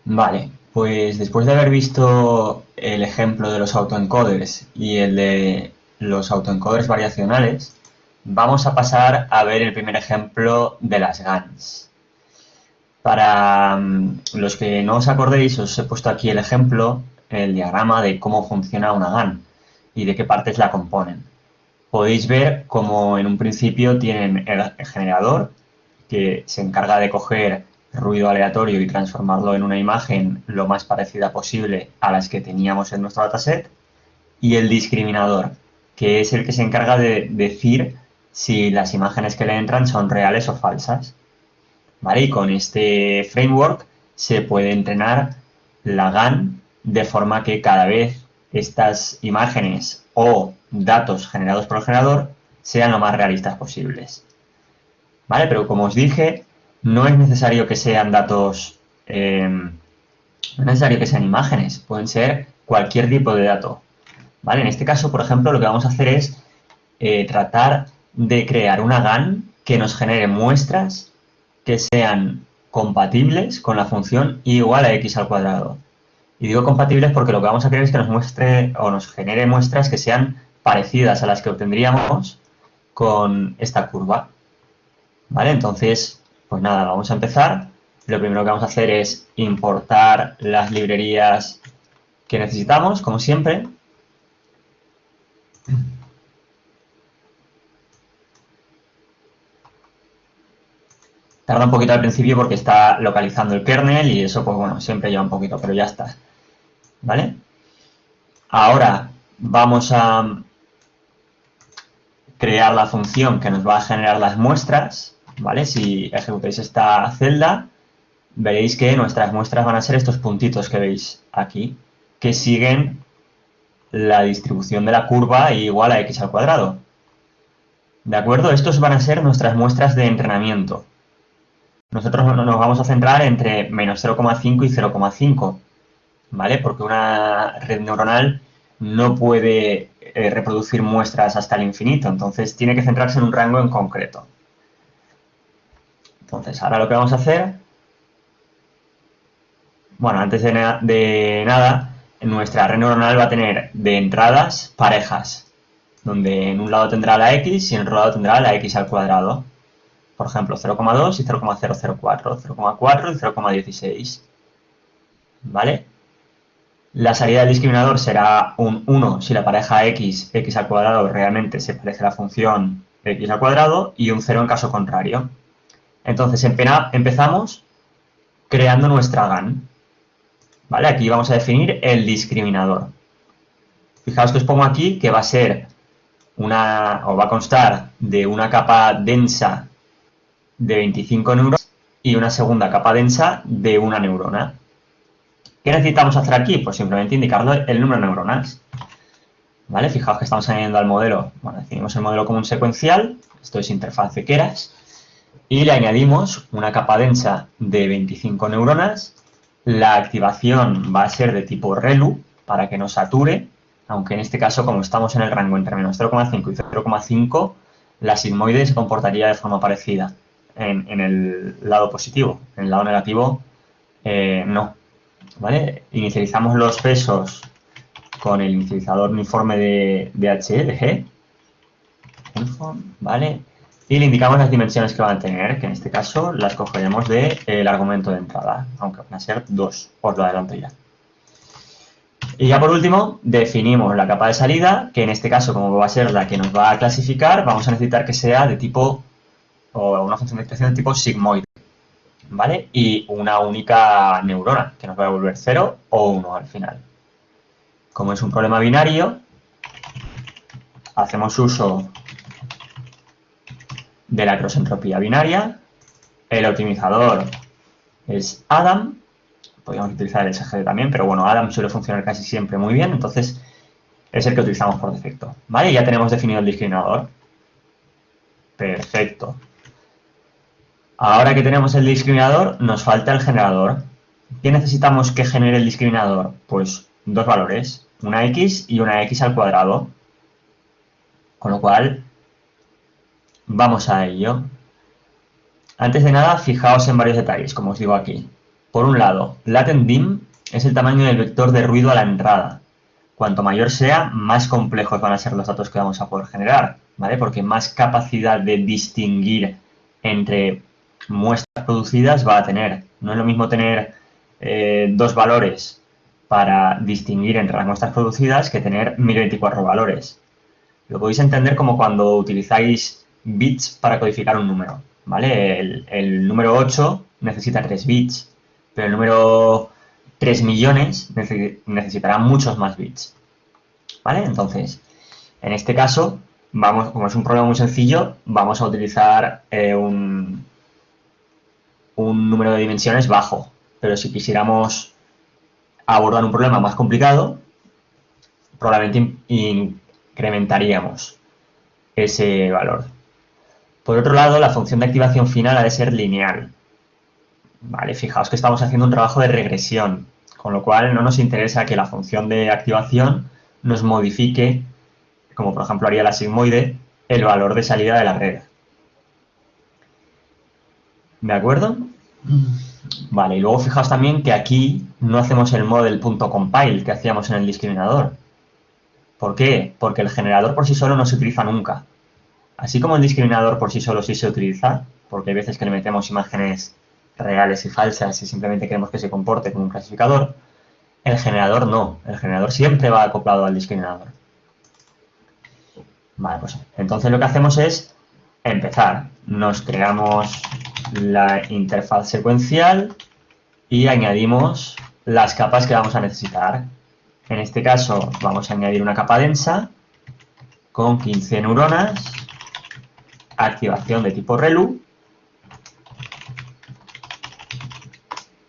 Vale, pues después de haber visto el ejemplo de los autoencoders y el de los autoencoders variacionales, vamos a pasar a ver el primer ejemplo de las GANs. Para los que no os acordéis, os he puesto aquí el ejemplo, el diagrama de cómo funciona una GAN y de qué partes la componen. Podéis ver cómo en un principio tienen el generador, que se encarga de coger ruido aleatorio y transformarlo en una imagen lo más parecida posible a las que teníamos en nuestro dataset, y el discriminador, que es el que se encarga de decir si las imágenes que le entran son reales o falsas. ¿Vale? Y con este framework se puede entrenar la GAN de forma que cada vez estas imágenes o datos generados por el generador sean lo más realistas posibles. ¿Vale? Pero como os dije, no es necesario que sean datos, no es necesario que sean imágenes, pueden ser cualquier tipo de dato. ¿Vale? En este caso, por ejemplo, lo que vamos a hacer es tratar de crear una GAN que nos genere muestras que sean compatibles con la función y igual a x al cuadrado. Y digo compatibles porque lo que vamos a querer es que nos muestre o nos genere muestras que sean parecidas a las que obtendríamos con esta curva. ¿Vale? Entonces, pues nada, vamos a empezar. Lo primero que vamos a hacer es importar las librerías que necesitamos, como siempre. Tarda un poquito al principio porque está localizando el kernel y eso, pues bueno, siempre lleva un poquito, pero ya está. ¿Vale? Ahora vamos a crear la función que nos va a generar las muestras, ¿vale? Si ejecutáis esta celda, veréis que nuestras muestras van a ser estos puntitos que veis aquí, que siguen la distribución de la curva igual a x al cuadrado. ¿De acuerdo? Estos van a ser nuestras muestras de entrenamiento. Nosotros nos vamos a centrar entre menos 0,5 y 0,5, ¿vale? Porque una red neuronal no puede reproducir muestras hasta el infinito, entonces tiene que centrarse en un rango en concreto. Entonces, ahora lo que vamos a hacer, bueno, antes de nada, nuestra red neuronal va a tener de entradas parejas, donde en un lado tendrá la x y en otro lado tendrá la x al cuadrado. Por ejemplo, 0,2 y 0,004, 0,4 y 0,16. ¿Vale? La salida del discriminador será un 1 si la pareja x, x al cuadrado, realmente se parece a la función x al cuadrado, y un 0 en caso contrario. Entonces, empezamos creando nuestra GAN. ¿Vale? Aquí vamos a definir el discriminador. Fijaos que os pongo aquí que va a ser o va a constar de una capa densa de 25 neuronas y una segunda capa densa de una neurona. ¿Qué necesitamos hacer aquí? Pues simplemente indicarle el número de neuronas. ¿Vale? Fijaos que estamos añadiendo al modelo, bueno, definimos el modelo como un secuencial, esto es interfaz de Keras, y le añadimos una capa densa de 25 neuronas. La activación va a ser de tipo ReLU para que no sature, aunque en este caso, como estamos en el rango entre menos 0,5 y 0,5, la sigmoide se comportaría de forma parecida en el lado positivo. En el lado negativo, no. ¿Vale? Inicializamos los pesos con el inicializador uniforme de DHE, de G, ¿vale? Y le indicamos las dimensiones que van a tener, que en este caso las cogeremos del argumento de entrada, aunque van a ser 2, os lo adelanto ya. Y ya por último, definimos la capa de salida, que en este caso, como va a ser la que nos va a clasificar, vamos a necesitar que sea de tipo, o una función de expresión de tipo sigmoide, ¿vale? Y una única neurona, que nos va a devolver 0 o 1 al final. Como es un problema binario, hacemos uso de la crossentropía binaria. El optimizador es Adam. Podríamos utilizar el SGD también, pero bueno, Adam suele funcionar casi siempre muy bien, entonces es el que utilizamos por defecto. ¿Vale? Ya tenemos definido el discriminador. Perfecto. Ahora que tenemos el discriminador, nos falta el generador. ¿Qué necesitamos que genere el discriminador? Pues dos valores, una x y una x al cuadrado. Con lo cual, vamos a ello. Antes de nada, fijaos en varios detalles, como os digo aquí. Por un lado, latent dim es el tamaño del vector de ruido a la entrada. Cuanto mayor sea, más complejos van a ser los datos que vamos a poder generar, ¿vale? Porque más capacidad de distinguir entre muestras producidas va a tener. No es lo mismo tener dos valores para distinguir entre las muestras producidas que tener 1024 valores. Lo podéis entender como cuando utilizáis bits para codificar un número, ¿vale? El número 8 necesita 3 bits, pero el número 3 millones necesitará muchos más bits, ¿vale? Entonces, en este caso, como es un problema muy sencillo, vamos a utilizar un número de dimensiones bajo, pero si quisiéramos abordar un problema más complicado, probablemente incrementaríamos ese valor. Por otro lado, la función de activación final ha de ser lineal. Vale, fijaos que estamos haciendo un trabajo de regresión, con lo cual no nos interesa que la función de activación nos modifique, como por ejemplo haría la sigmoide, el valor de salida de la red. ¿De acuerdo? Vale, y luego fijaos también que aquí no hacemos el model.compile que hacíamos en el discriminador. ¿Por qué? Porque el generador por sí solo no se utiliza nunca. Así como el discriminador por sí solo sí se utiliza, porque hay veces que le metemos imágenes reales y falsas y simplemente queremos que se comporte como un clasificador, el generador no. El generador siempre va acoplado al discriminador. Vale, pues entonces lo que hacemos es empezar. Nos creamos la interfaz secuencial y añadimos las capas que vamos a necesitar. En este caso vamos a añadir una capa densa con 15 neuronas, activación de tipo ReLU,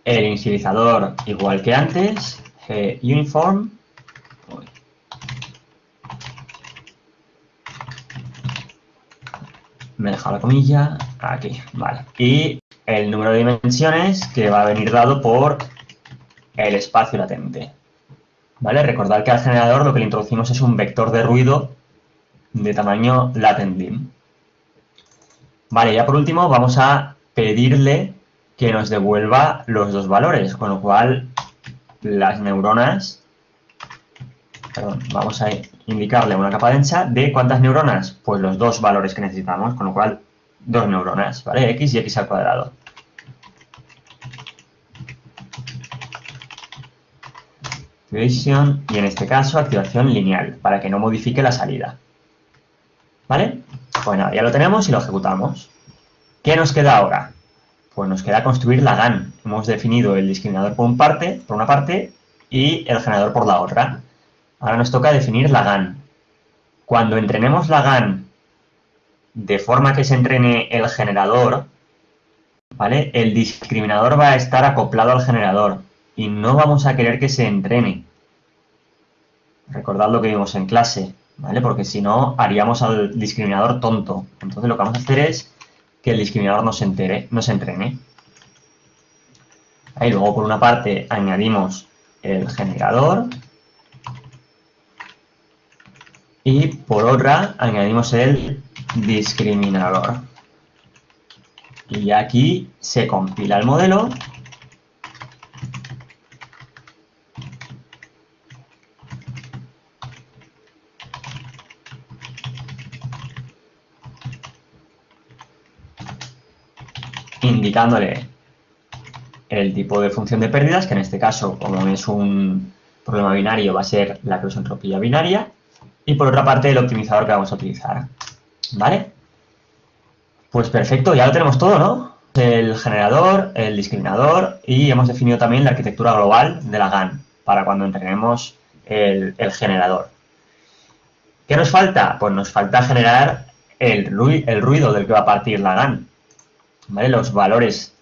el inicializador igual que antes, uniform, me he dejado la comilla, aquí, vale, y el número de dimensiones que va a venir dado por el espacio latente. ¿Vale? Recordad que al generador lo que le introducimos es un vector de ruido de tamaño latent dim. Vale, ya por último vamos a pedirle que nos devuelva los dos valores, con lo cual las neuronas, perdón, vamos a indicarle una capa densa de ¿cuántas neuronas? Pues los dos valores que necesitamos, con lo cual 2 neuronas, ¿vale? X y X al cuadrado. Activation y en este caso activación lineal, para que no modifique la salida. ¿Vale? Pues nada, ya lo tenemos y lo ejecutamos. ¿Qué nos queda ahora? Pues nos queda construir la GAN. Hemos definido el discriminador por una parte y el generador por la otra. Ahora nos toca definir la GAN. Cuando entrenemos la GAN de forma que se entrene el generador, ¿vale? El discriminador va a estar acoplado al generador y no vamos a querer que se entrene. Recordad lo que vimos en clase, ¿vale? Porque si no, haríamos al discriminador tonto. Entonces lo que vamos a hacer es que el discriminador no se entrene. Ahí luego por una parte añadimos el generador y por otra añadimos el discriminador. Y aquí se compila el modelo. Indicándole el tipo de función de pérdidas, que en este caso, como es un problema binario, va a ser la croisentropía binaria. Y por otra parte, el optimizador que vamos a utilizar. ¿Vale? Pues perfecto, ya lo tenemos todo, ¿no? El generador, el discriminador y hemos definido también la arquitectura global de la GAN para cuando entrenemos el generador. ¿Qué nos falta? Pues nos falta generar el ruido del que va a partir la GAN. ¿Vale? Los valores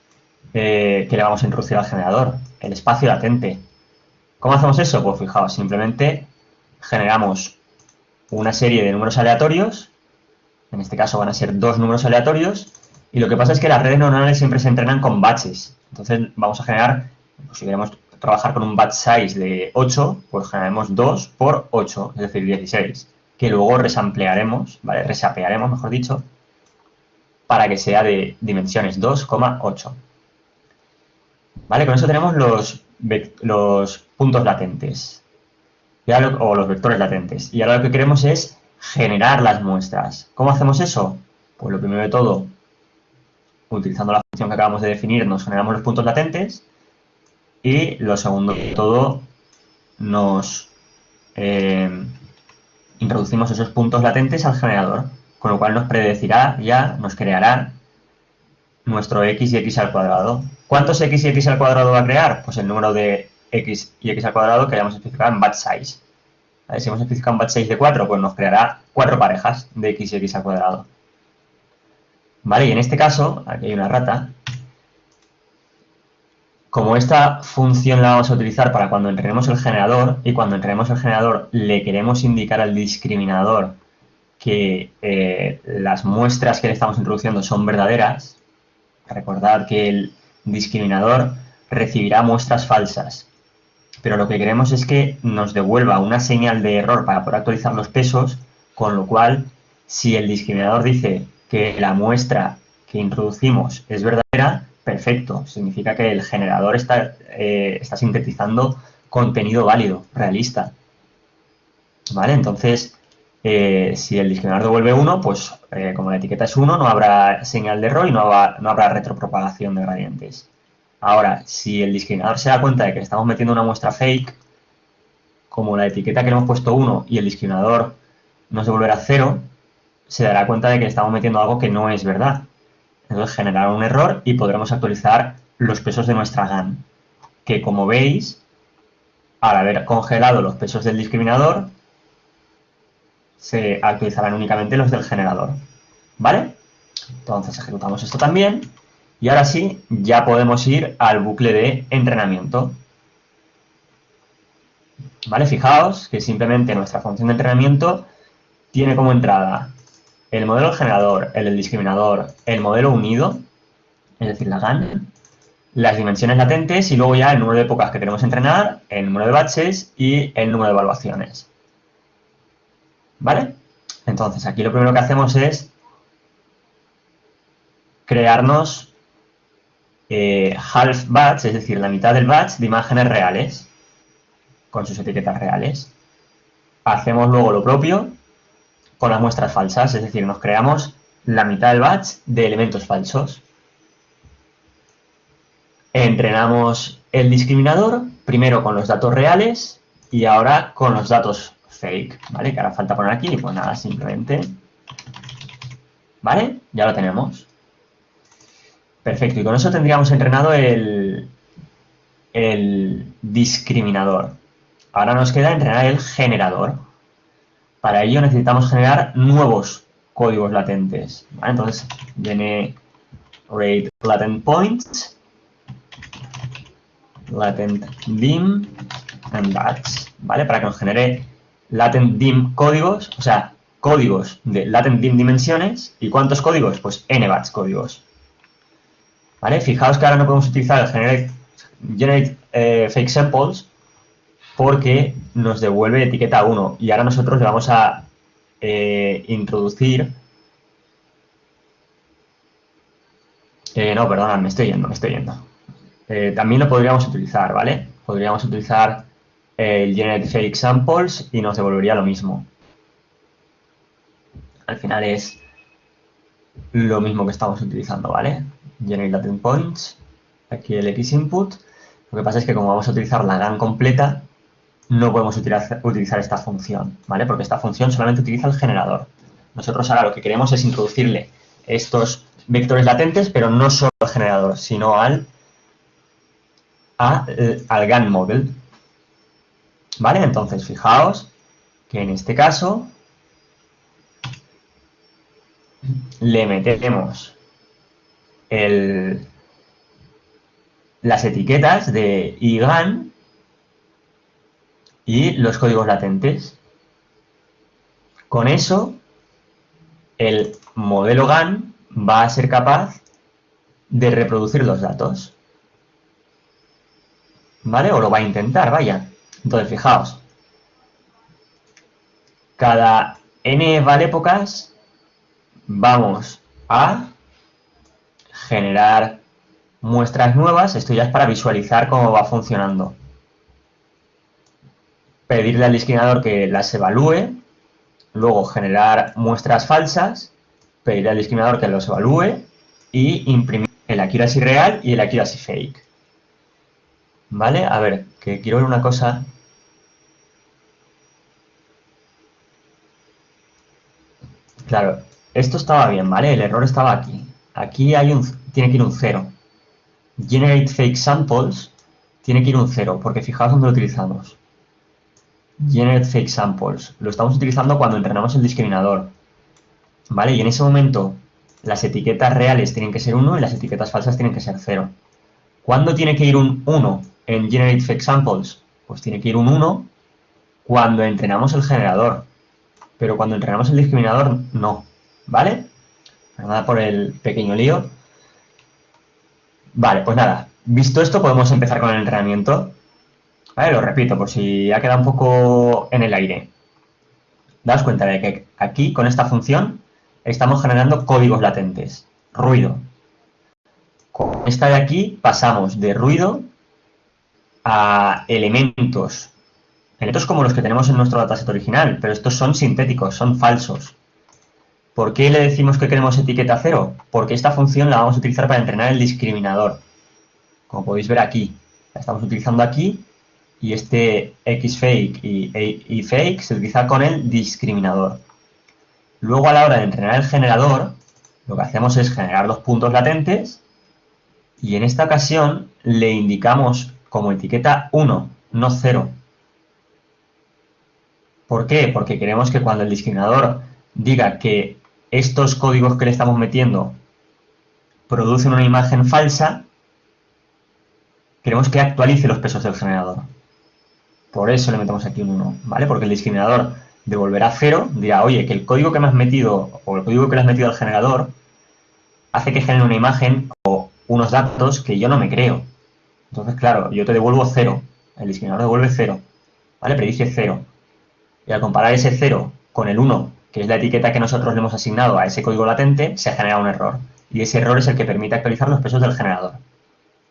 que le vamos a introducir al generador, el espacio latente. ¿Cómo hacemos eso? Pues fijaos, simplemente generamos una serie de números aleatorios, en este caso van a ser 2 números aleatorios, y lo que pasa es que las redes neuronales siempre se entrenan con batches. Entonces vamos a generar, pues si queremos trabajar con un batch size de 8, pues generaremos 2 por 8, es decir, 16, que luego resamplearemos, ¿vale? Resapearemos, mejor dicho, para que sea de dimensiones 2,8. ¿Vale? Con eso tenemos los puntos latentes. O los vectores latentes. Y ahora lo que queremos es generar las muestras. ¿Cómo hacemos eso? Pues lo primero de todo, utilizando la función que acabamos de definir, nos generamos los puntos latentes. Y lo segundo de todo, nos introducimos esos puntos latentes al generador. Con lo cual nos predecirá ya, nos creará nuestro x y x al cuadrado. ¿Cuántos x y x al cuadrado va a crear? Pues el número de x y x al cuadrado que hayamos especificado en batch size. ¿Vale? Si hemos especificado un batch size de 4, pues nos creará 4 parejas de x y x al cuadrado. ¿Vale? Y en este caso, aquí hay una rata. Como esta función la vamos a utilizar para cuando entrenemos el generador, y cuando entrenemos el generador le queremos indicar al discriminador que las muestras que le estamos introduciendo son verdaderas, recordad que el discriminador recibirá muestras falsas, pero lo que queremos es que nos devuelva una señal de error para poder actualizar los pesos, con lo cual, si el discriminador dice que la muestra que introducimos es verdadera, perfecto, significa que el generador está sintetizando contenido válido, realista. ¿Vale? Entonces, si el discriminador devuelve 1, pues como la etiqueta es 1, no habrá señal de error y no habrá retropropagación de gradientes. Ahora, si el discriminador se da cuenta de que le estamos metiendo una muestra fake, como la etiqueta que le hemos puesto 1 y el discriminador nos devolverá 0, se dará cuenta de que le estamos metiendo algo que no es verdad. Entonces generará un error y podremos actualizar los pesos de nuestra GAN, que como veis, al haber congelado los pesos del discriminador, se actualizarán únicamente los del generador. ¿Vale? Entonces ejecutamos esto también y ahora sí, ya podemos ir al bucle de entrenamiento. ¿Vale? Fijaos que simplemente nuestra función de entrenamiento tiene como entrada el modelo del generador, el del discriminador, el modelo unido, es decir, la GAN, las dimensiones latentes y luego ya el número de épocas que queremos entrenar, el número de batches y el número de evaluaciones. ¿Vale? Entonces, aquí lo primero que hacemos es crearnos half batch, es decir, la mitad del batch de imágenes reales, con sus etiquetas reales. Hacemos luego lo propio con las muestras falsas, es decir, nos creamos la mitad del batch de elementos falsos. Entrenamos el discriminador, primero con los datos reales y ahora con los datos fake, ¿vale? Que ahora falta poner aquí, pues nada, simplemente, ¿vale? Ya lo tenemos. Perfecto, y con eso tendríamos entrenado el discriminador. Ahora nos queda entrenar el generador. Para ello necesitamos generar nuevos códigos latentes, ¿vale? Entonces, generate latent points, latent dim and batch, ¿vale? Para que nos genere latent dim códigos, o sea, códigos de latent dim dimensiones. ¿Y cuántos códigos? Pues n batch códigos. ¿Vale? Fijaos que ahora no podemos utilizar el generate fake samples porque nos devuelve etiqueta 1 y ahora nosotros le vamos a introducir... no, perdona, me estoy yendo. También lo podríamos utilizar, ¿vale? Podríamos utilizar el generate fake samples y nos devolvería lo mismo. Al final es lo mismo que estamos utilizando, ¿vale? Generate latent points, aquí el x input. Lo que pasa es que como vamos a utilizar la GAN completa, no podemos utilizar esta función, ¿vale? Porque esta función solamente utiliza el generador. Nosotros ahora lo que queremos es introducirle estos vectores latentes, pero no solo al generador, sino al GAN model. ¿Vale? Entonces, fijaos que en este caso le metemos las etiquetas de IGAN y los códigos latentes. Con eso, el modelo GAN va a ser capaz de reproducir los datos. ¿Vale? O lo va a intentar, vaya. Entonces, fijaos. Cada n valépocas vamos a generar Muestras nuevas, esto ya es para visualizar cómo va funcionando. Pedirle al discriminador que las evalúe, luego generar muestras falsas, pedirle al discriminador que los evalúe y imprimir el accuracy real y el accuracy fake. ¿Vale? A ver, que quiero ver una cosa. Claro, esto estaba bien, ¿vale? El error estaba aquí. Aquí tiene que ir un 0. Generate fake samples tiene que ir un 0, porque fijaos dónde lo utilizamos. Generate fake samples. Lo estamos utilizando cuando entrenamos el discriminador. ¿Vale? Y en ese momento las etiquetas reales tienen que ser 1 y las etiquetas falsas tienen que ser 0. ¿Cuándo tiene que ir un 1 en Generate Fake Samples? Pues tiene que ir un 1 cuando entrenamos el generador. Pero cuando entrenamos el discriminador, no. ¿Vale? Nada por el pequeño lío. Vale, pues nada. Visto esto, podemos empezar con el entrenamiento. ¿Vale? Lo repito, por si ha quedado un poco en el aire. Daos cuenta de que aquí, con esta función, estamos generando códigos latentes. Ruido. Con esta de aquí pasamos de ruido a elementos. Elementos como los que tenemos en nuestro dataset original, pero estos son sintéticos, son falsos. ¿Por qué le decimos que queremos etiqueta 0? Porque esta función la vamos a utilizar para entrenar el discriminador. Como podéis ver aquí, la estamos utilizando aquí y este xFake y fake se utiliza con el discriminador. Luego a la hora de entrenar el generador, lo que hacemos es generar los puntos latentes y en esta ocasión le indicamos como etiqueta 1, no 0. ¿Por qué? Porque queremos que cuando el discriminador diga que estos códigos que le estamos metiendo producen una imagen falsa, queremos que actualice los pesos del generador. Por eso le metemos aquí un 1, ¿vale? Porque el discriminador devolverá 0, dirá, oye, que el código que me has metido o el código que le has metido al generador hace que genere una imagen o unos datos que yo no me creo. Entonces, claro, yo te devuelvo 0. El discriminador devuelve 0, ¿vale? Predice 0. Y al comparar ese 0 con el 1, que es la etiqueta que nosotros le hemos asignado a ese código latente, se genera un error. Y ese error es el que permite actualizar los pesos del generador.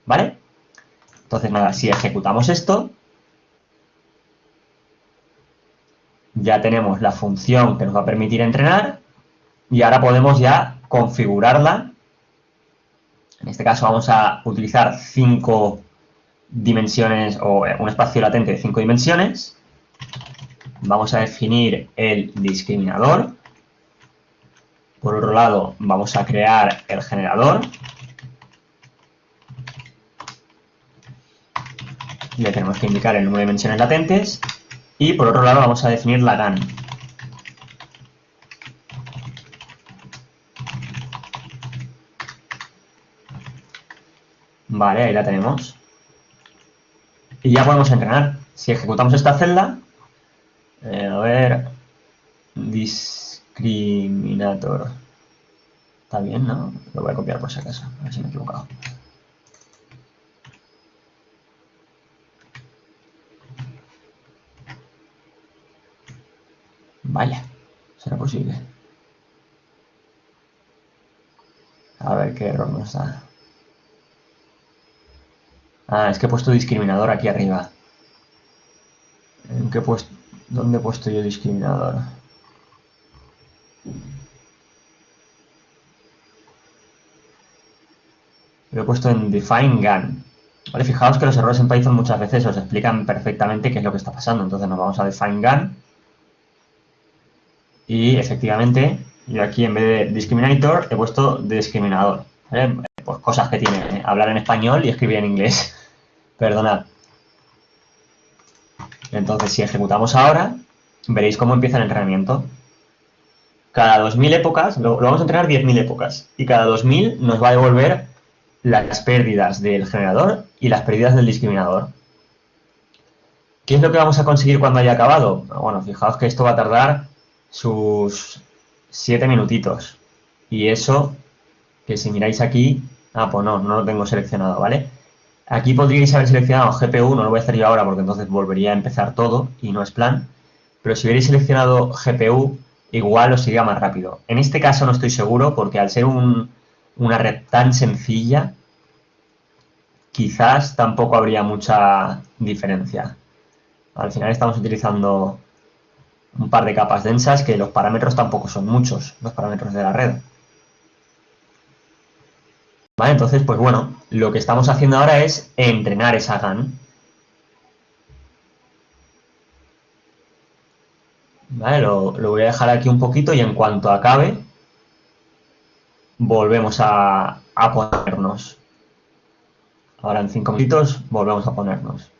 ¿Vale? Entonces, nada, si ejecutamos esto, ya tenemos la función que nos va a permitir entrenar y ahora podemos ya configurarla. En este caso vamos a utilizar 5 dimensiones o un espacio latente de 5 dimensiones. Vamos a definir el discriminador. Por otro lado, vamos a crear el generador. Le tenemos que indicar el número de dimensiones latentes. Y por otro lado, vamos a definir la GAN. Vale, ahí la tenemos. Y ya podemos entrenar. Si ejecutamos esta celda, a ver, discriminator. Está bien, ¿no? Lo voy a copiar por si acaso, a ver si me he equivocado. Vaya, ¿será posible? A ver qué error nos da. Ah, es que he puesto discriminador aquí arriba. ¿En qué puesto? ¿Dónde he puesto yo discriminador? Lo he puesto en define GAN. Vale, fijaos que los errores en Python muchas veces os explican perfectamente qué es lo que está pasando. Entonces nos vamos a define GAN. Y efectivamente, yo aquí en vez de discriminator he puesto discriminador. ¿Vale? Pues cosas que tiene hablar en español y escribir en inglés. Perdonad. Entonces, si ejecutamos ahora, veréis cómo empieza el entrenamiento. Cada 2000 épocas, lo vamos a entrenar 10.000 épocas, y cada 2000 nos va a devolver las pérdidas del generador y las pérdidas del discriminador. ¿Qué es lo que vamos a conseguir cuando haya acabado? Bueno, fijaos que esto va a tardar sus 7 minutitos. Y eso, que si miráis aquí, pues no lo tengo seleccionado, ¿vale? Aquí podríais haber seleccionado GPU, no lo voy a hacer yo ahora porque entonces volvería a empezar todo y no es plan. Pero si hubierais seleccionado GPU, igual os iría más rápido. En este caso no estoy seguro porque al ser una red tan sencilla, quizás tampoco habría mucha diferencia. Al final estamos utilizando un par de capas densas que los parámetros tampoco son muchos, los parámetros de la red. ¿Vale? Entonces, pues bueno, lo que estamos haciendo ahora es entrenar esa GAN. ¿Vale? Lo voy a dejar aquí un poquito y en cuanto acabe, volvemos a ponernos. Ahora en 5 minutos volvemos a ponernos.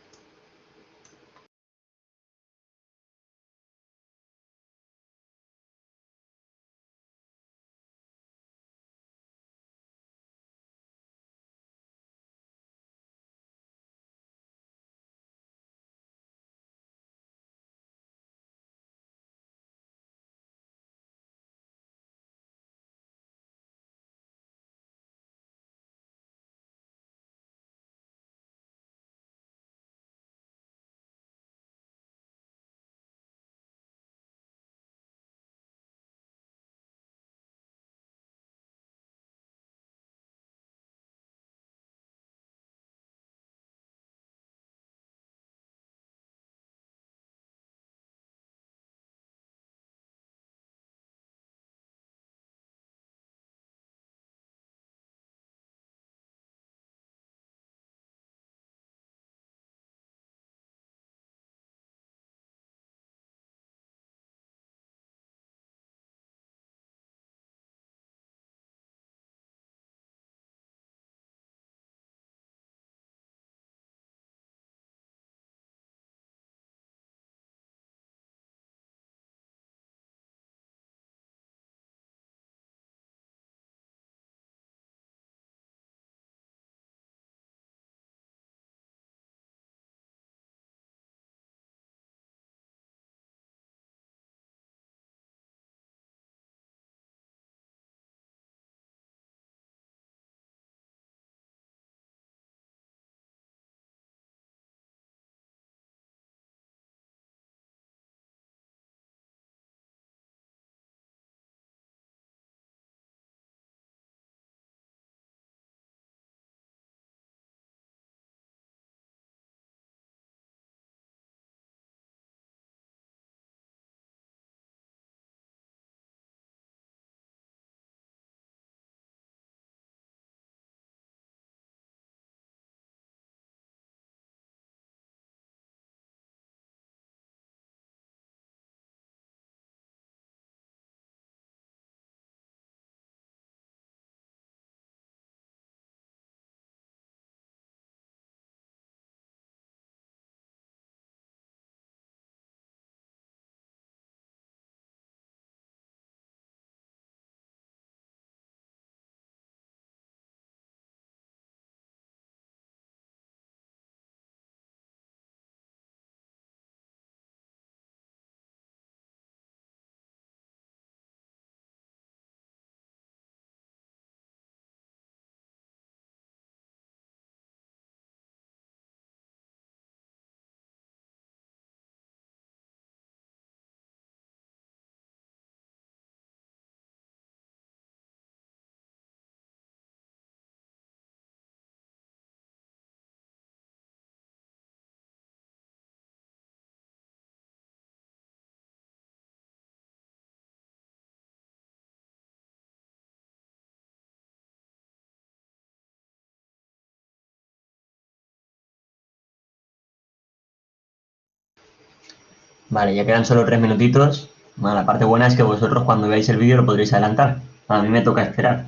Vale, ya quedan solo 3 minutitos. Bueno, la parte buena es que vosotros cuando veáis el vídeo lo podréis adelantar. A mí me toca esperar.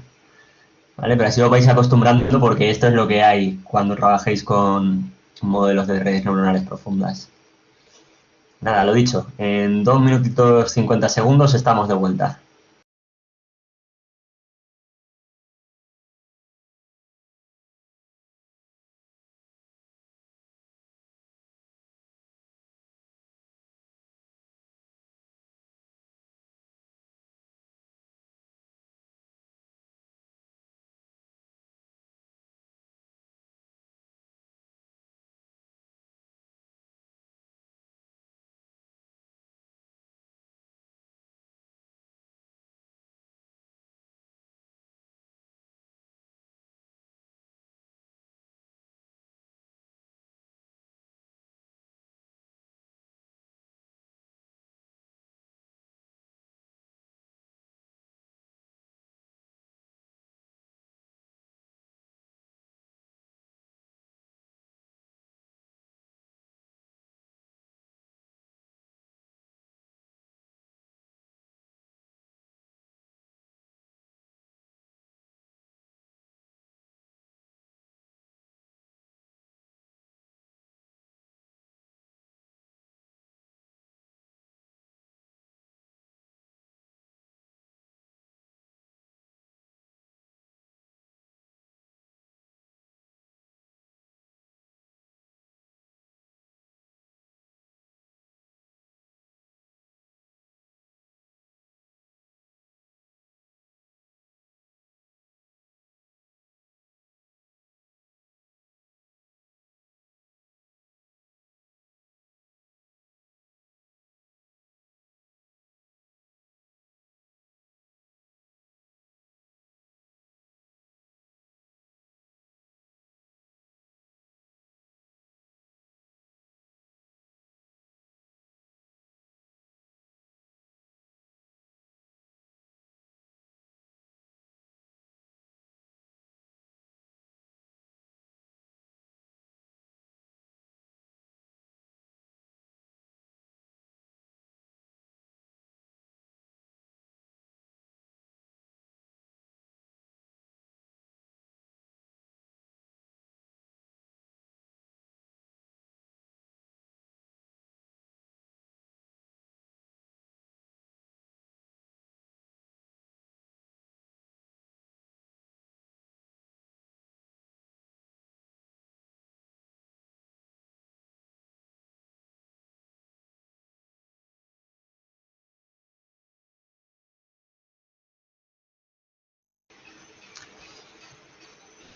¿Vale? Pero así os vais acostumbrando porque esto es lo que hay cuando trabajéis con modelos de redes neuronales profundas. Nada, lo dicho, en 2 minutitos 50 segundos estamos de vuelta.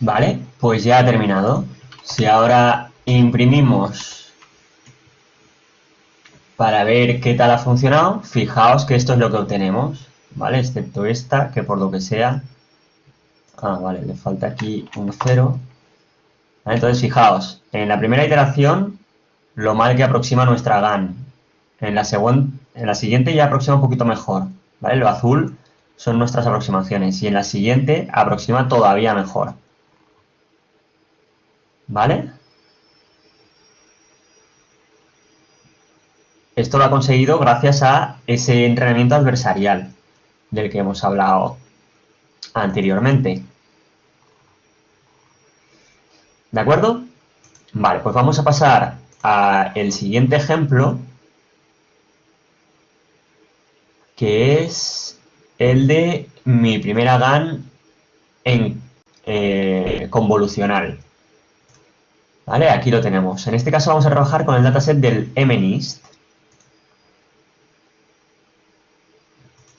Vale, pues ya ha terminado. Si ahora imprimimos para ver qué tal ha funcionado, fijaos que esto es lo que obtenemos, ¿vale? Excepto esta, que por lo que sea... Ah, vale, le falta aquí un 0. ¿Vale? Entonces, fijaos, en la primera iteración, lo mal que aproxima nuestra GAN. En la siguiente ya aproxima un poquito mejor, ¿vale? Lo azul son nuestras aproximaciones y en la siguiente aproxima todavía mejor. ¿Vale? Esto lo ha conseguido gracias a ese entrenamiento adversarial del que hemos hablado anteriormente. ¿De acuerdo? Vale, pues vamos a pasar al siguiente ejemplo, que es el de mi primera GAN en convolucional. ¿Vale? Aquí lo tenemos. En este caso vamos a trabajar con el dataset del MNIST.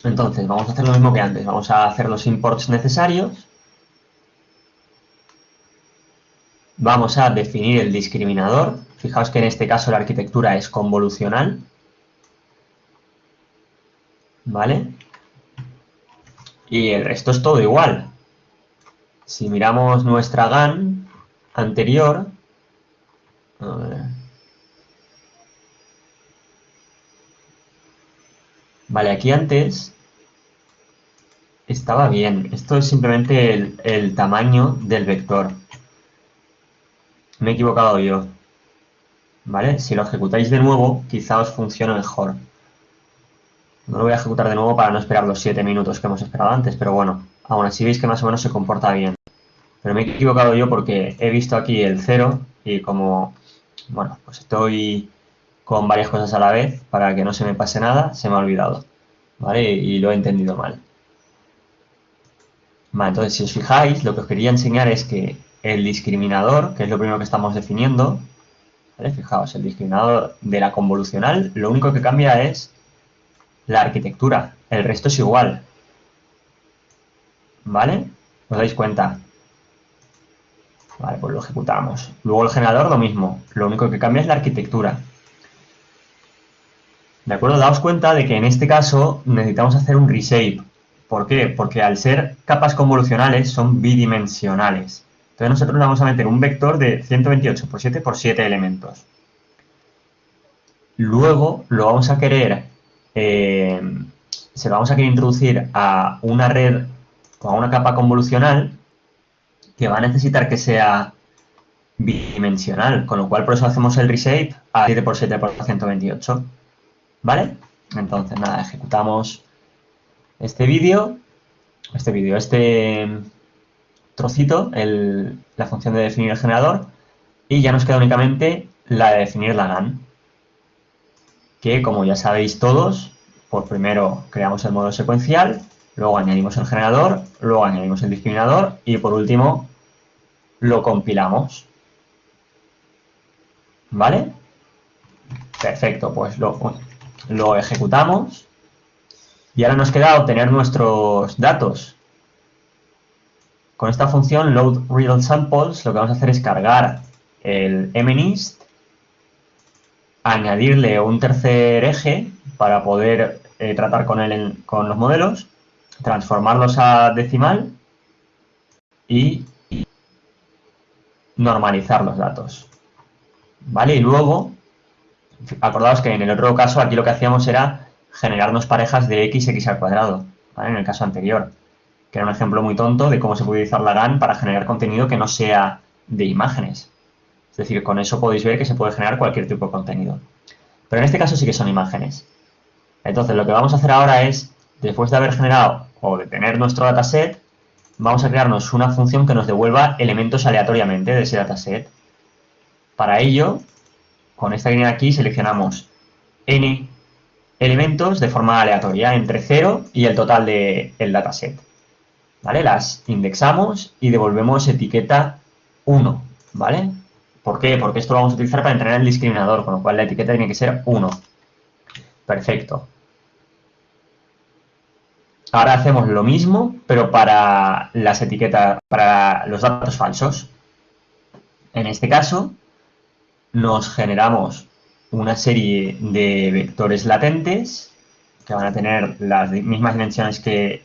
Entonces, vamos a hacer lo mismo que antes. Vamos a hacer los imports necesarios. Vamos a definir el discriminador. Fijaos que en este caso la arquitectura es convolucional. ¿Vale? Y el resto es todo igual. Si miramos nuestra GAN anterior, a ver. Vale, aquí antes estaba bien. Esto es simplemente el tamaño del vector. Me he equivocado yo. ¿Vale? Si lo ejecutáis de nuevo, quizá os funcione mejor. No lo voy a ejecutar de nuevo para no esperar los 7 minutos que hemos esperado antes, pero bueno, aún así veis que más o menos se comporta bien. Pero me he equivocado yo porque he visto aquí el 0 y como, bueno, pues estoy con varias cosas a la vez, para que no se me pase nada, se me ha olvidado, ¿vale? Y lo he entendido mal. Vale, entonces si os fijáis, lo que os quería enseñar es que el discriminador, que es lo primero que estamos definiendo, ¿vale? Fijaos, el discriminador de la convolucional, lo único que cambia es la arquitectura, el resto es igual, ¿vale? ¿Os dais cuenta? Vale, pues lo ejecutamos. Luego el generador lo mismo, lo único que cambia es la arquitectura. ¿De acuerdo? Daos cuenta de que en este caso necesitamos hacer un reshape. ¿Por qué? Porque al ser capas convolucionales son bidimensionales. Entonces nosotros le vamos a meter un vector de 128 por 7 por 7 elementos. Luego lo vamos a querer, se lo vamos a querer introducir a una red o a una capa convolucional que va a necesitar que sea bidimensional, con lo cual por eso hacemos el reshape a 7 por 7 por 128. ¿Vale? Entonces nada, ejecutamos este trocito, la función de definir el generador, y ya nos queda únicamente la de definir la GAN, que como ya sabéis todos, pues primero creamos el módulo secuencial, luego añadimos el generador, luego añadimos el discriminador y por último lo compilamos. ¿Vale? Perfecto, pues lo ejecutamos y ahora nos queda obtener nuestros datos. Con esta función loadRealSamples lo que vamos a hacer es cargar el MNIST, añadirle un tercer eje para poder tratar con él con los modelos, transformarlos a decimal y normalizar los datos. ¿Vale? Y luego, acordaos que en el otro caso aquí lo que hacíamos era generarnos parejas de x al cuadrado, ¿vale? En el caso anterior, que era un ejemplo muy tonto de cómo se puede utilizar la GAN para generar contenido que no sea de imágenes. Es decir, con eso podéis ver que se puede generar cualquier tipo de contenido. Pero en este caso sí que son imágenes. Entonces, lo que vamos a hacer ahora es, después de haber generado o de tener nuestro dataset, vamos a crearnos una función que nos devuelva elementos aleatoriamente de ese dataset. Para ello, con esta línea de aquí seleccionamos n elementos de forma aleatoria, entre 0 y el total del dataset. ¿Vale? Las indexamos y devolvemos etiqueta 1, ¿vale? ¿Por qué? Porque esto lo vamos a utilizar para entrenar el discriminador, con lo cual la etiqueta tiene que ser 1. Perfecto. Ahora hacemos lo mismo, pero para las etiquetas, para los datos falsos. En este caso, nos generamos una serie de vectores latentes que van a tener las mismas dimensiones que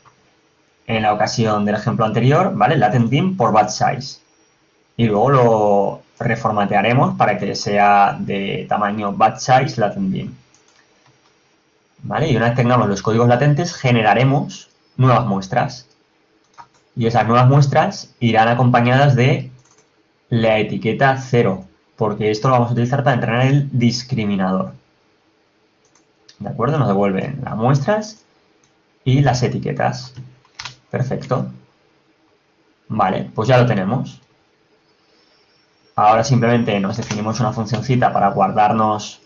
en la ocasión del ejemplo anterior, ¿vale? Latent dim por batch size. Y luego lo reformatearemos para que sea de tamaño batch size latent dim. ¿Vale? Y una vez tengamos los códigos latentes, generaremos nuevas muestras. Y esas nuevas muestras irán acompañadas de la etiqueta 0, porque esto lo vamos a utilizar para entrenar el discriminador. ¿De acuerdo? Nos devuelven las muestras y las etiquetas. Perfecto. Vale, pues ya lo tenemos. Ahora simplemente nos definimos una funcioncita para guardarnos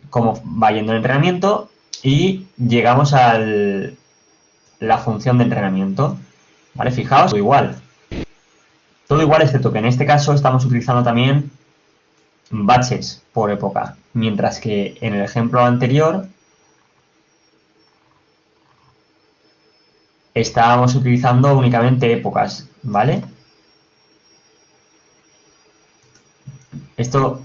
cómo va yendo el entrenamiento y llegamos a la función de entrenamiento. ¿Vale? Fijaos, igual. Todo igual, excepto que en este caso estamos utilizando también batches por época, mientras que en el ejemplo anterior estábamos utilizando únicamente épocas, ¿vale? Esto,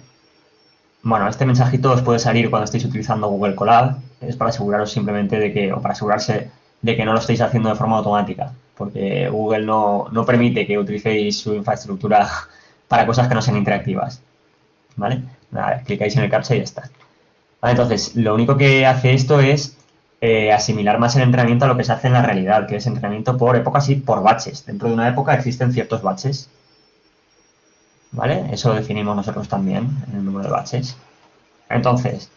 bueno, este mensajito os puede salir cuando estéis utilizando Google Colab, es para aseguraros simplemente de que, o para asegurarse de que no lo estéis haciendo de forma automática, porque Google no permite que utilicéis su infraestructura para cosas que no sean interactivas, ¿vale? Nada, clicáis en el captcha y ya está. Vale, entonces, lo único que hace esto es asimilar más el entrenamiento a lo que se hace en la realidad, que es entrenamiento por épocas y por batches. Dentro de una época existen ciertos batches, ¿vale? Eso lo definimos nosotros también, en el número de batches. Entonces,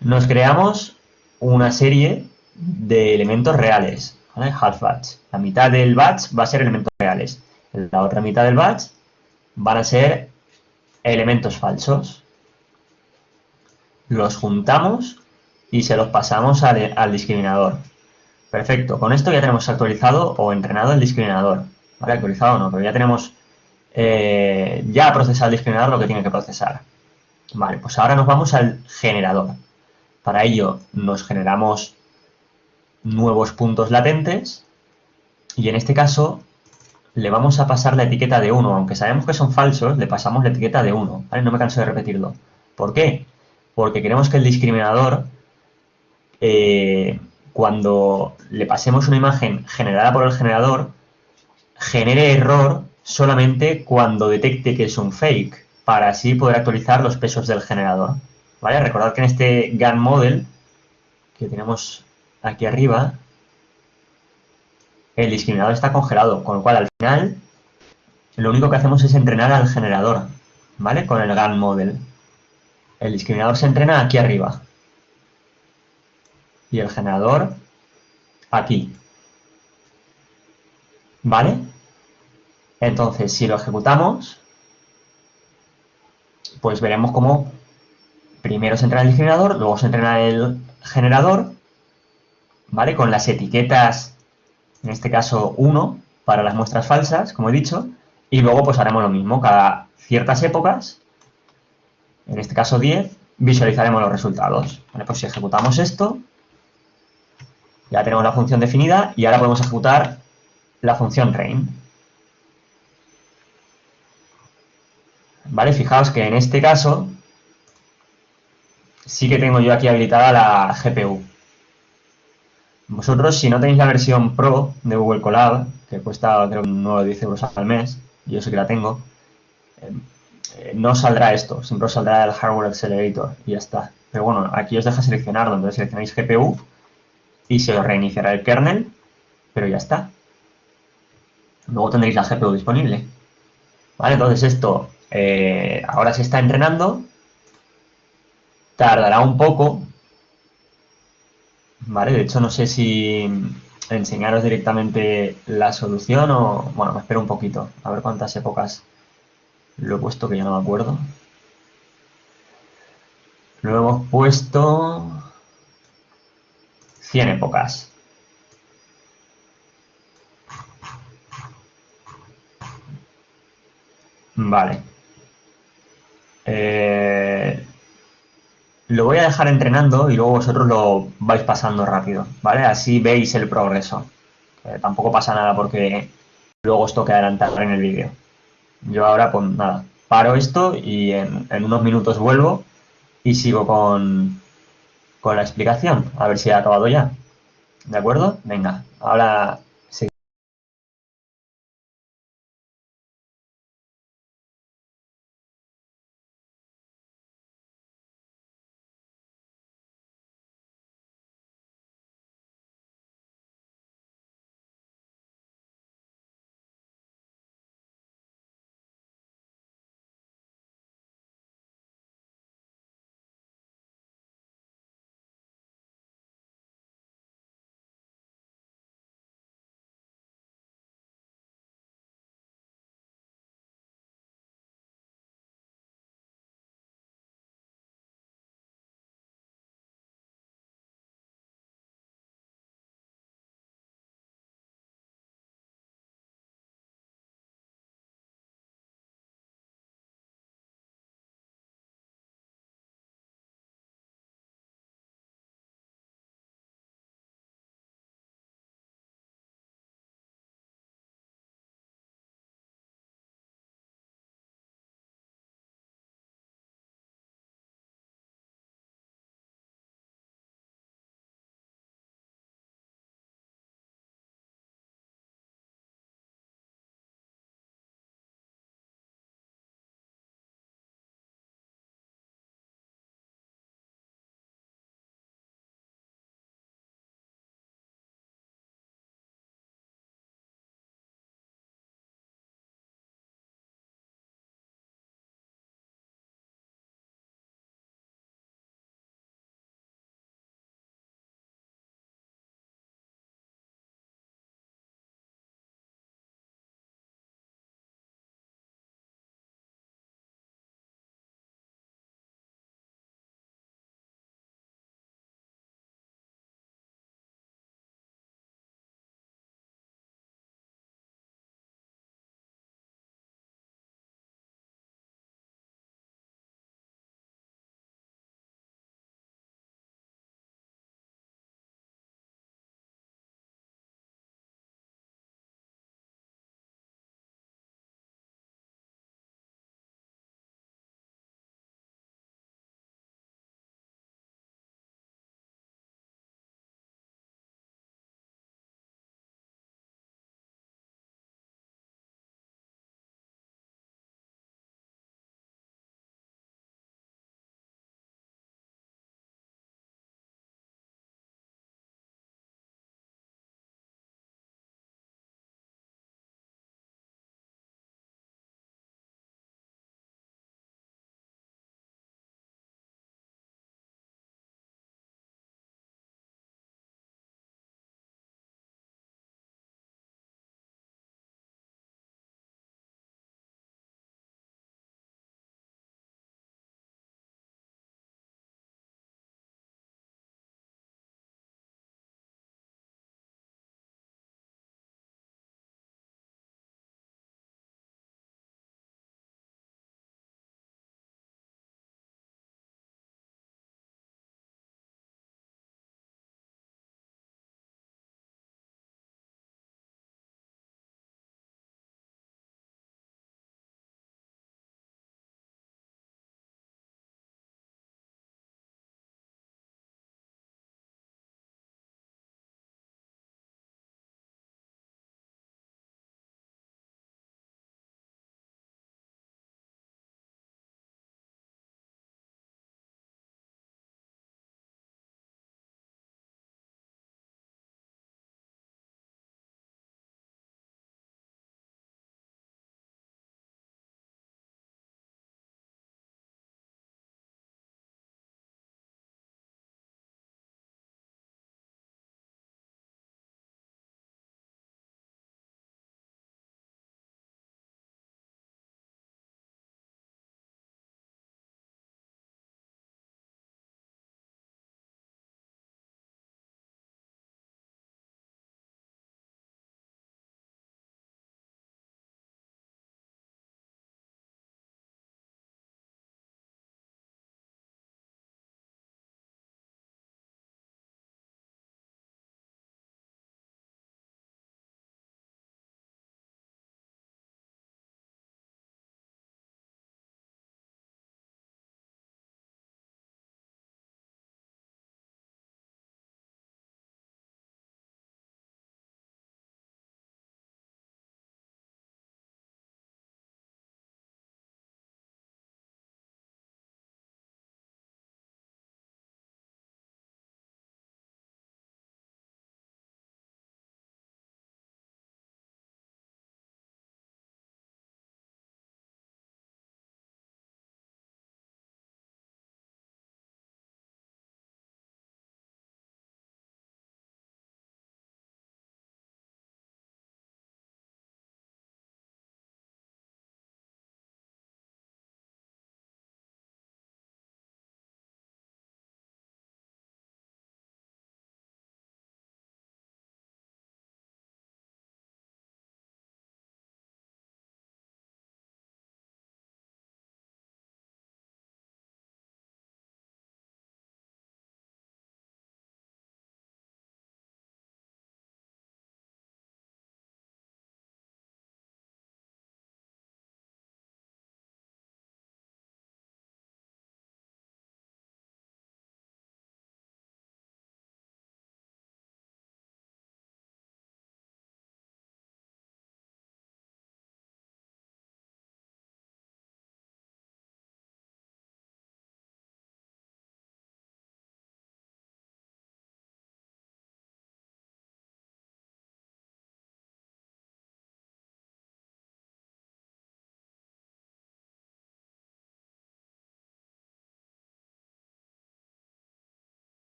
nos creamos una serie de elementos reales, ¿vale? Half batch. La mitad del batch va a ser elementos reales. La otra mitad del batch van a ser elementos falsos. Los juntamos y se los pasamos al discriminador. Perfecto, con esto ya tenemos actualizado o entrenado el discriminador. ¿Vale? Actualizado no, pero ya tenemos ya procesado el discriminador lo que tiene que procesar. Vale, pues ahora nos vamos al generador. Para ello nos generamos nuevos puntos latentes y en este caso le vamos a pasar la etiqueta de 1. Aunque sabemos que son falsos, le pasamos la etiqueta de 1. ¿Vale? No me canso de repetirlo. ¿Por qué? Porque queremos que el discriminador eh, cuando le pasemos una imagen generada por el generador, genere error solamente cuando detecte que es un fake, para así poder actualizar los pesos del generador. ¿Vale? Recordad que en este GAN model que tenemos aquí arriba, el discriminador está congelado, con lo cual al final lo único que hacemos es entrenar al generador, ¿vale? Con el GAN model. El discriminador se entrena aquí arriba y el generador aquí, ¿vale? Entonces, si lo ejecutamos, pues veremos cómo primero se entrena el discriminador, luego se entrena el generador, ¿vale? Con las etiquetas, en este caso 1, para las muestras falsas, como he dicho, y luego pues haremos lo mismo, cada ciertas épocas, en este caso 10, visualizaremos los resultados. ¿Vale? Pues si ejecutamos esto, ya tenemos la función definida y ahora podemos ejecutar la función train. ¿Vale? Fijaos que en este caso sí que tengo yo aquí habilitada la GPU. Vosotros, si no tenéis la versión Pro de Google Colab, que cuesta creo 9 o 10 euros al mes, yo sé que la tengo, no saldrá esto, siempre os saldrá el Hardware Accelerator y ya está. Pero bueno, aquí os deja seleccionarlo, entonces seleccionáis GPU y se os reiniciará el kernel, pero ya está. Luego tendréis la GPU disponible. ¿Vale? Entonces esto ahora se está entrenando, tardará un poco, ¿vale? De hecho no sé si enseñaros directamente la solución o... Bueno, me espero un poquito, a ver cuántas épocas lo he puesto que ya no me acuerdo. Lo hemos puesto 100 épocas. Vale. Lo voy a dejar entrenando y luego vosotros lo vais pasando rápido, ¿vale? Así veis el progreso. Tampoco pasa nada porque luego os toque adelantar en el vídeo. Yo ahora, pues nada, paro esto y en unos minutos vuelvo y sigo con la explicación. A ver si ha acabado ya. ¿De acuerdo? Venga, ahora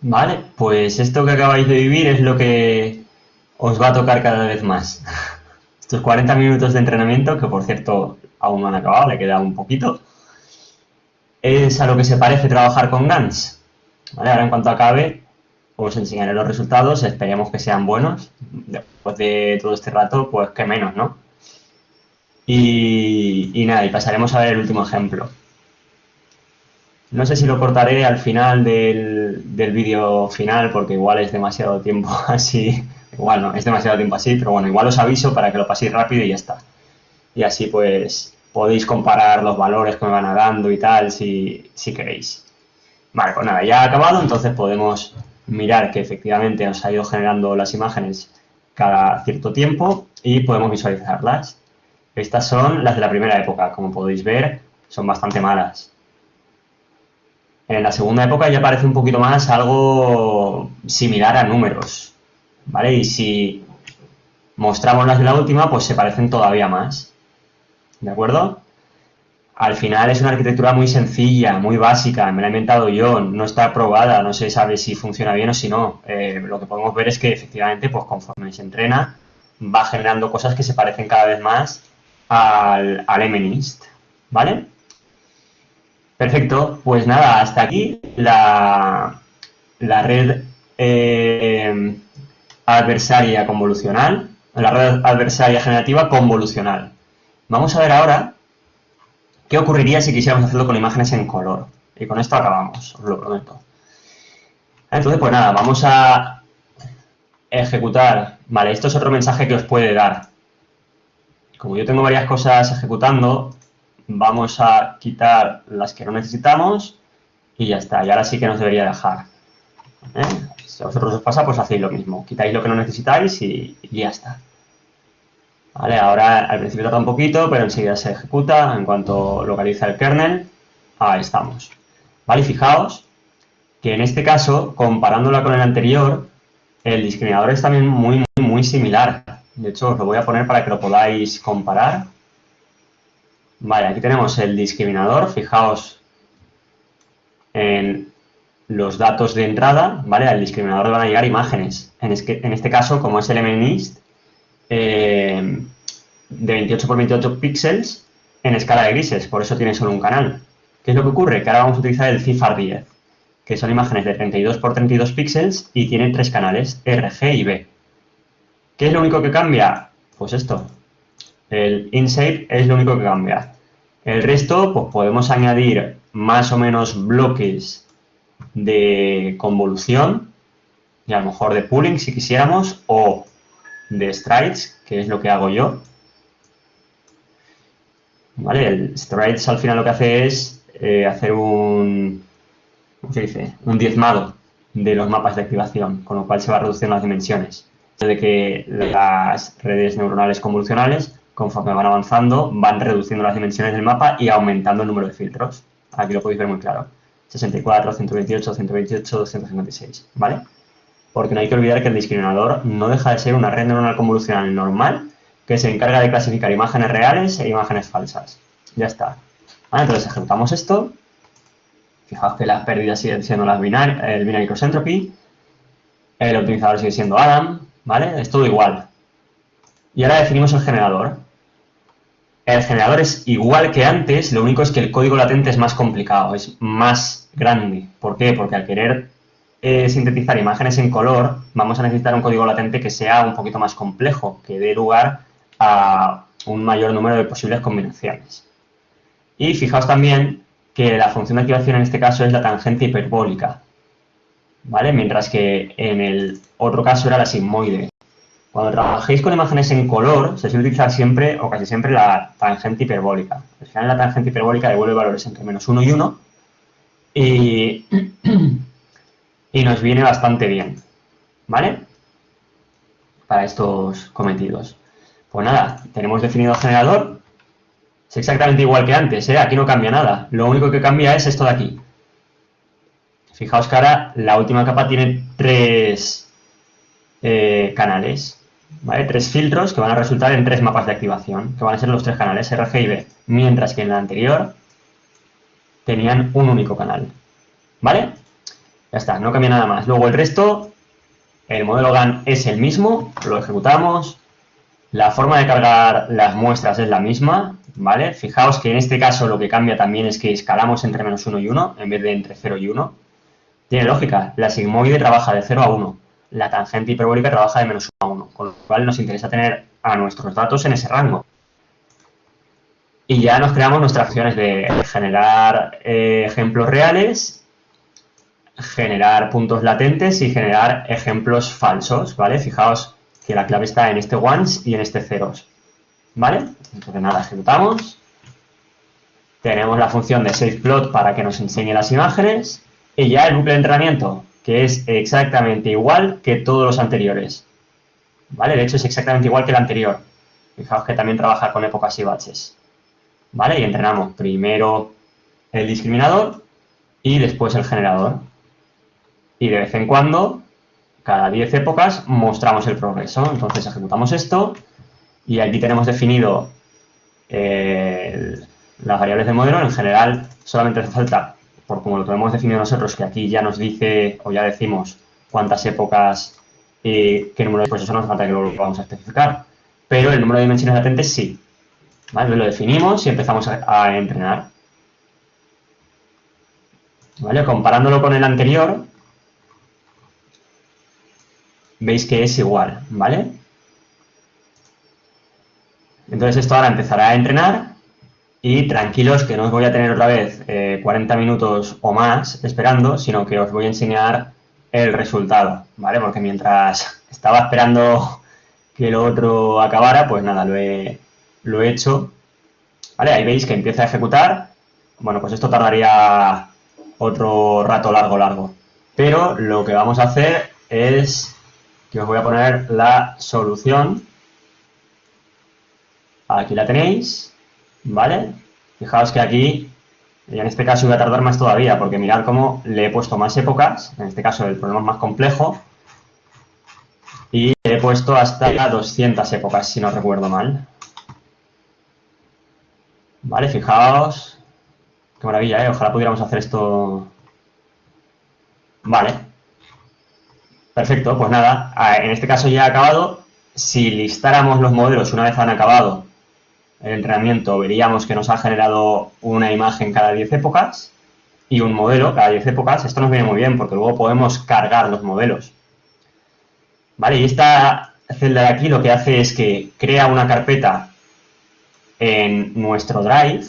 Vale, pues esto que acabáis de vivir es lo que os va a tocar cada vez más. Estos 40 minutos de entrenamiento, que por cierto aún no han acabado, le queda un poquito, es a lo que se parece trabajar con GANs. ¿Vale? Ahora en cuanto acabe, os enseñaré los resultados, esperemos que sean buenos. Después de todo este rato, pues qué menos, ¿no? Y nada, y pasaremos a ver el último ejemplo. No sé si lo cortaré al final del vídeo final porque igual es demasiado tiempo así. Igual no, es demasiado tiempo así, pero bueno, igual os aviso para que lo paséis rápido y ya está. Y así pues podéis comparar los valores que me van dando y tal si queréis. Vale, pues nada, ya ha acabado, entonces podemos mirar que efectivamente os ha ido generando las imágenes cada cierto tiempo y podemos visualizarlas. Estas son las de la primera época, como podéis ver, son bastante malas. En la segunda época ya parece un poquito más algo similar a números, ¿vale? Y si mostramos las de la última, pues se parecen todavía más, ¿de acuerdo? Al final es una arquitectura muy sencilla, muy básica, me la he inventado yo, no está probada, no se sabe si funciona bien o si no. Lo que podemos ver es que efectivamente, pues conforme se entrena, va generando cosas que se parecen cada vez más al MNIST, ¿vale? Perfecto, pues nada, hasta aquí la red adversaria convolucional, la red adversaria generativa convolucional. Vamos a ver ahora qué ocurriría si quisiéramos hacerlo con imágenes en color. Y con esto acabamos, os lo prometo. Entonces, pues nada, vamos a ejecutar. Vale, esto es otro mensaje que os puede dar. Como yo tengo varias cosas ejecutando, vamos a quitar las que no necesitamos y ya está. Y ahora sí que nos debería dejar. Si a vosotros os pasa, pues hacéis lo mismo. Quitáis lo que no necesitáis y ya está. Vale, ahora al principio tarda un poquito, pero enseguida se ejecuta en cuanto localiza el kernel. Ahí estamos. Vale, y fijaos que en este caso, comparándola con el anterior, el discriminador es también muy similar. De hecho, os lo voy a poner para que lo podáis comparar. Vale, aquí tenemos el discriminador. Fijaos en los datos de entrada, ¿vale? Al discriminador le van a llegar imágenes. En este caso, como es el MNIST, de 28 por 28 píxeles en escala de grises, por eso tiene solo un canal. ¿Qué es lo que ocurre? Que ahora vamos a utilizar el CIFAR10, que son imágenes de 32 por 32 píxeles y tiene tres canales, R, G y B. ¿Qué es lo único que cambia? Pues esto, el InShape es lo único que cambia. El resto, pues podemos añadir más o menos bloques de convolución y a lo mejor de pooling si quisiéramos, o de strides, que es lo que hago yo. ¿Vale? El strides al final lo que hace es hacer un, ¿cómo se dice? Un diezmado de los mapas de activación, con lo cual se va reduciendo las dimensiones. De que las redes neuronales convolucionales, conforme van avanzando, van reduciendo las dimensiones del mapa y aumentando el número de filtros. Aquí lo podéis ver muy claro. 64, 128, 128, 256, ¿vale? Porque no hay que olvidar que el discriminador no deja de ser una red neuronal convolucional normal que se encarga de clasificar imágenes reales e imágenes falsas. Ya está. ¿Vale? Entonces ejecutamos esto. Fijaos que las pérdidas siguen siendo el binary cross entropy. El optimizador sigue siendo Adam. ¿Vale? Es todo igual. Y ahora definimos el generador. El generador es igual que antes, lo único es que el código latente es más complicado, es más grande. ¿Por qué? Porque al querer sintetizar imágenes en color, vamos a necesitar un código latente que sea un poquito más complejo, que dé lugar a un mayor número de posibles combinaciones. Y fijaos también que la función de activación en este caso es la tangente hiperbólica, ¿vale? Mientras que en el otro caso era la sigmoide. Cuando trabajéis con imágenes en color, se suele utilizar siempre o casi siempre la tangente hiperbólica. Al final la tangente hiperbólica devuelve valores entre -1 y 1 y nos viene bastante bien, ¿vale? Para estos cometidos. Pues nada, tenemos definido el generador. Es exactamente igual que antes, ¿eh? Aquí no cambia nada. Lo único que cambia es esto de aquí. Fijaos que ahora la última capa tiene tres canales, ¿vale? Tres filtros que van a resultar en tres mapas de activación, que van a ser los tres canales R, G y B, mientras que en la anterior tenían un único canal, ¿vale? Ya está, no cambia nada más. Luego el resto, el modelo GAN es el mismo, lo ejecutamos. La forma de cargar las muestras es la misma, ¿vale? Fijaos que en este caso lo que cambia también es que escalamos entre -1 y 1 en vez de entre 0 y 1. Tiene lógica, la sigmoide trabaja de 0 a 1, la tangente hiperbólica trabaja de -1 a 1, con lo cual nos interesa tener a nuestros datos en ese rango. Y ya nos creamos nuestras opciones de generar ejemplos reales, generar puntos latentes y generar ejemplos falsos, ¿vale? Fijaos que la clave está en este ones y en este ceros, ¿vale? Entonces nada, ejecutamos. Tenemos la función de saveplot para que nos enseñe las imágenes y ya el bucle de entrenamiento, que es exactamente igual que todos los anteriores, ¿vale? De hecho es exactamente igual que el anterior. Fijaos que también trabaja con épocas y baches, ¿vale? Y entrenamos primero el discriminador y después el generador. Y de vez en cuando, cada 10 épocas, mostramos el progreso. Entonces ejecutamos esto y aquí tenemos definido las variables del modelo. En general, solamente hace falta, por como lo tenemos definido nosotros, que aquí ya nos dice o ya decimos cuántas épocas y qué número de, pues eso no hace falta que lo vamos a especificar. Pero el número de dimensiones latentes sí. ¿Vale? Lo definimos y empezamos a entrenar. ¿Vale? Comparándolo con el anterior, veis que es igual, ¿vale? Entonces esto ahora empezará a entrenar y tranquilos que no os voy a tener otra vez 40 minutos o más esperando, sino que os voy a enseñar el resultado, ¿vale? Porque mientras estaba esperando que lo otro acabara, pues nada, lo he hecho. ¿Vale? Ahí veis que empieza a ejecutar. Bueno, pues esto tardaría otro rato largo. Pero lo que vamos a hacer es que os voy a poner la solución. Aquí la tenéis, ¿vale? Fijaos que aquí, y en este caso voy a tardar más todavía, porque mirad cómo le he puesto más épocas. En este caso el problema es más complejo. Y le he puesto hasta 200 épocas, si no recuerdo mal. Vale, fijaos. Qué maravilla, ¿eh? Ojalá pudiéramos hacer esto. Vale. Perfecto, pues nada. En este caso ya ha acabado. Si listáramos los modelos una vez han acabado el entrenamiento, veríamos que nos ha generado una imagen cada 10 épocas y un modelo cada 10 épocas. Esto nos viene muy bien porque luego podemos cargar los modelos. Vale, y esta celda de aquí lo que hace es que crea una carpeta en nuestro Drive.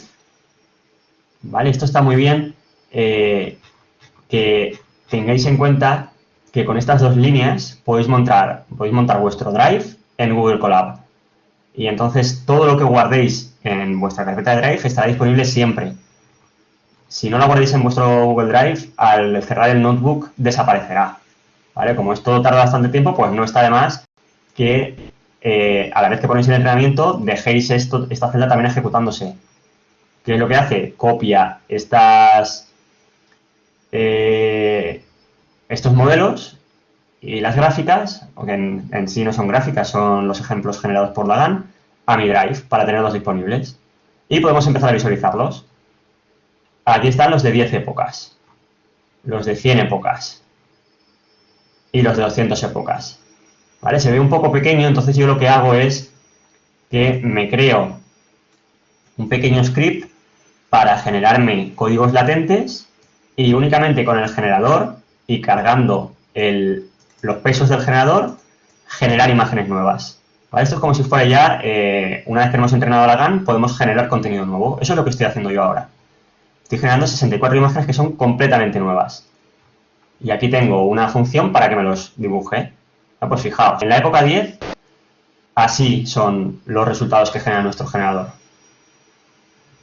¿Vale? Esto está muy bien que tengáis en cuenta que con estas dos líneas podéis montar vuestro Drive en Google Colab. Y entonces todo lo que guardéis en vuestra carpeta de Drive estará disponible siempre. Si no lo guardéis en vuestro Google Drive, al cerrar el notebook desaparecerá. ¿Vale? Como esto tarda bastante tiempo, pues no está de más que a la vez que ponéis el entrenamiento dejéis esta celda también ejecutándose. ¿Qué es lo que hace? Copia estos modelos y las gráficas, aunque en sí no son gráficas, son los ejemplos generados por la GAN, a mi Drive para tenerlos disponibles. Y podemos empezar a visualizarlos. Aquí están los de 10 épocas, los de 100 épocas y los de 200 épocas. ¿Vale? Se ve un poco pequeño, entonces yo lo que hago es que me creo un pequeño script para generarme códigos latentes y únicamente con el generador y cargando los pesos del generador, generar imágenes nuevas. ¿Vale? Esto es como si fuera ya, una vez que hemos entrenado a la GAN, podemos generar contenido nuevo. Eso es lo que estoy haciendo yo ahora. Estoy generando 64 imágenes que son completamente nuevas. Y aquí tengo una función para que me los dibuje. Pues fijaos, en la época 10, así son los resultados que genera nuestro generador.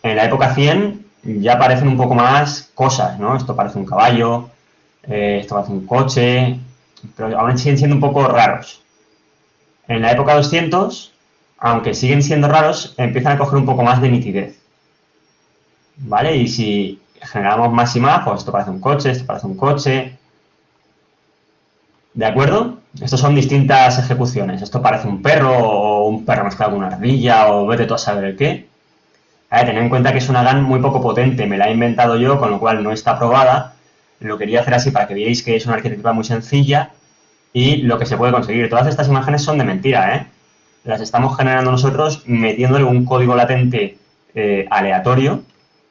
En la época 100 ya aparecen un poco más cosas, ¿no? Esto parece un caballo, esto parece un coche, pero aún siguen siendo un poco raros. En la época 200, aunque siguen siendo raros, empiezan a coger un poco más de nitidez. ¿Vale? Y si generamos más y más, pues esto parece un coche, esto parece un coche. ¿De acuerdo? Estos son distintas ejecuciones. Esto parece un perro o un perro mezclado con una ardilla o vete tú a saber el qué. Tened en cuenta que es una GAN muy poco potente, me la he inventado yo, con lo cual no está probada, lo quería hacer así para que veáis que es una arquitectura muy sencilla y lo que se puede conseguir. Todas estas imágenes son de mentira, ¿eh? Las estamos generando nosotros metiéndole un código latente aleatorio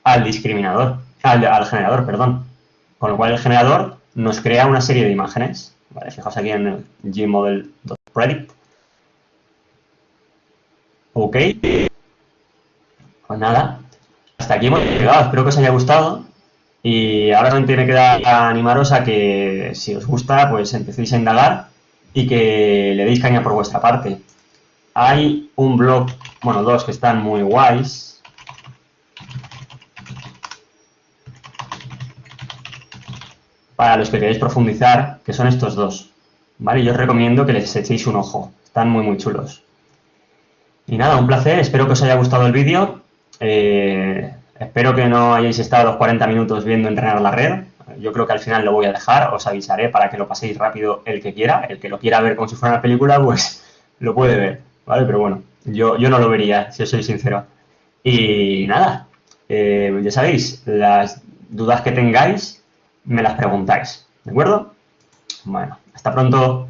al discriminador, al generador, perdón. Con lo cual el generador nos crea una serie de imágenes. Vale, fijaos aquí en el gmodel.predict. Ok. Pues nada, hasta aquí hemos llegado. Espero que os haya gustado. Y ahora solamente me queda animaros a que, si os gusta, pues empecéis a indagar y que le deis caña por vuestra parte. Hay un blog, bueno, dos que están muy guays. Para los que queréis profundizar, que son estos dos. ¿Vale? Yo os recomiendo que les echéis un ojo. Están muy, muy chulos. Y nada, un placer. Espero que os haya gustado el vídeo. Espero que no hayáis estado los 40 minutos viendo entrenar la red. Yo creo que al final lo voy a dejar. Os avisaré para que lo paséis rápido el que quiera. El que lo quiera ver como si fuera una película, pues lo puede ver. ¿Vale? Pero bueno, yo no lo vería, si os soy sincero. Y nada, ya sabéis, las dudas que tengáis me las preguntáis. ¿De acuerdo? Bueno, hasta pronto.